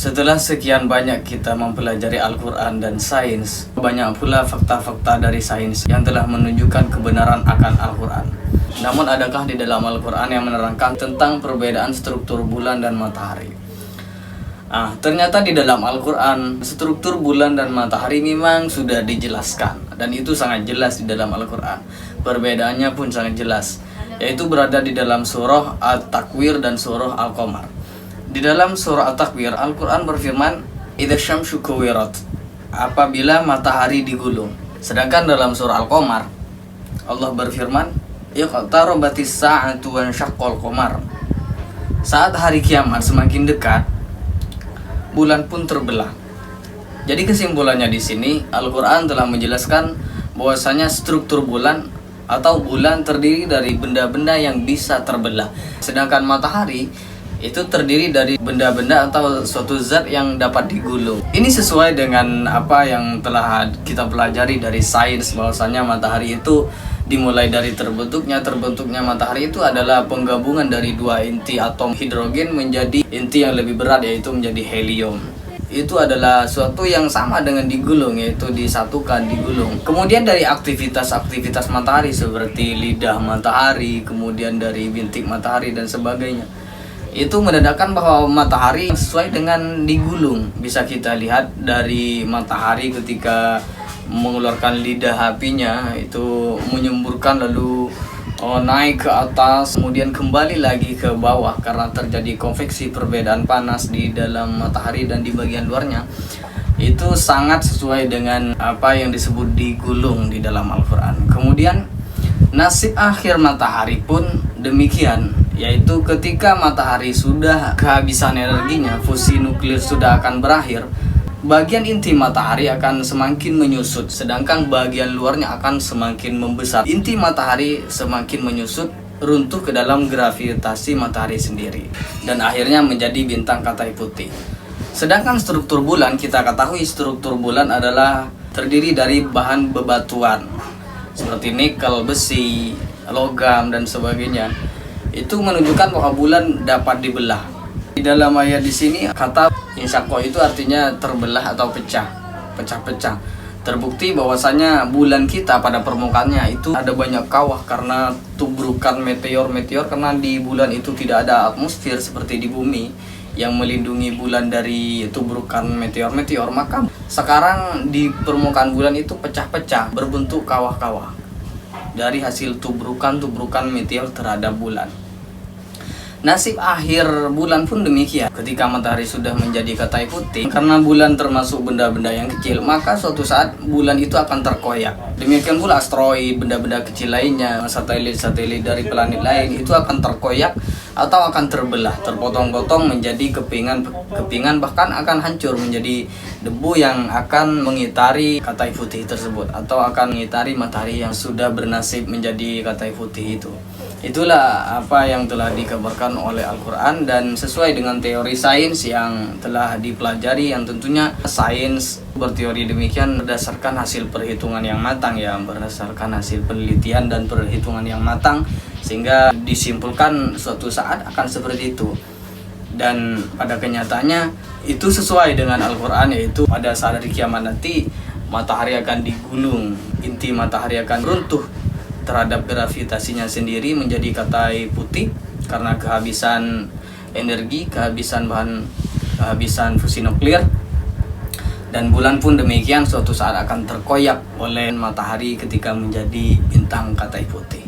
Setelah sekian banyak kita mempelajari Al-Quran dan sains, banyak pula fakta-fakta dari sains yang telah menunjukkan kebenaran akan Al-Quran. Namun adakah di dalam Al-Quran yang menerangkan tentang perbedaan struktur bulan dan matahari? Ternyata di dalam Al-Quran struktur bulan dan matahari memang sudah dijelaskan, dan itu sangat jelas di dalam Al-Quran. Perbedaannya pun sangat jelas, yaitu berada di dalam surah At-Takwir dan surah Al-Qamar. Di dalam surah At-Takwir, Al-Quran berfirman, "Idza syamsu kuwirat", apabila matahari digulung. Sedangkan dalam surah Al-Qamar, Allah berfirman, "Iqtarabatis sa'atu wa syaqqal qamar", saat hari kiamat semakin dekat, bulan pun terbelah. Jadi kesimpulannya di sini Al-Quran telah menjelaskan bahwasanya struktur bulan atau bulan terdiri dari benda-benda yang bisa terbelah, sedangkan matahari itu terdiri dari benda-benda atau suatu zat yang dapat digulung. Ini sesuai dengan apa yang telah kita pelajari dari sains, bahwasanya matahari itu dimulai dari terbentuknya matahari itu adalah penggabungan dari dua inti atom hidrogen menjadi inti yang lebih berat, yaitu menjadi helium. Itu adalah suatu yang sama dengan digulung, yaitu disatukan, digulung. Kemudian dari aktivitas matahari seperti lidah matahari, kemudian dari bintik matahari dan sebagainya, itu menandakan bahwa matahari sesuai dengan digulung. Bisa kita lihat dari matahari ketika mengeluarkan lidah apinya, itu menyemburkan lalu naik ke atas, kemudian kembali lagi ke bawah karena terjadi konveksi, perbedaan panas di dalam matahari dan di bagian luarnya. Itu sangat sesuai dengan apa yang disebut digulung di dalam Al-Quran. Kemudian nasib akhir matahari pun demikian, yaitu ketika matahari sudah kehabisan energinya, fusi nuklir sudah akan berakhir, bagian inti matahari akan semakin menyusut, sedangkan bagian luarnya akan semakin membesar. Inti matahari semakin menyusut, runtuh ke dalam gravitasi matahari sendiri, dan akhirnya menjadi bintang Katai Putih. Sedangkan struktur bulan, kita ketahui struktur bulan adalah terdiri dari bahan bebatuan seperti nikel, besi, logam dan sebagainya. Itu menunjukkan bahwa bulan dapat dibelah. Di dalam ayat di sini kata insyaqqa itu artinya terbelah atau pecah-pecah. Terbukti bahwasanya bulan kita pada permukaannya itu ada banyak kawah karena tubrukan meteor, karena di bulan itu tidak ada atmosfer seperti di bumi yang melindungi bulan dari tubrukan meteor. Maka sekarang di permukaan bulan itu pecah-pecah, berbentuk kawah-kawah dari hasil tubrukan meteor terhadap bulan. Nasib akhir bulan pun demikian. Ketika matahari sudah menjadi Katai Putih, karena bulan termasuk benda-benda yang kecil, maka suatu saat bulan itu akan terkoyak. Demikian pula asteroid, benda-benda kecil lainnya, satelit-satelit dari planet lain itu akan terkoyak atau akan terbelah, terpotong-potong menjadi kepingan, bahkan akan hancur menjadi debu yang akan mengitari Katai Putih tersebut, atau akan mengitari matahari yang sudah bernasib menjadi Katai Putih itu. Itulah apa yang telah dikabarkan oleh Al-Quran, dan sesuai dengan teori sains yang telah dipelajari, yang tentunya sains berteori demikian berdasarkan hasil perhitungan yang matang, berdasarkan hasil penelitian dan perhitungan yang matang, sehingga disimpulkan suatu saat akan seperti itu. Dan pada kenyataannya itu sesuai dengan Al-Quran, yaitu pada saat hari kiamat nanti matahari akan digulung, inti matahari akan runtuh terhadap gravitasinya sendiri menjadi Katai Putih karena kehabisan energi, kehabisan fusi nuklir. Dan bulan pun demikian, suatu saat akan terkoyak oleh matahari ketika menjadi bintang Katai Putih.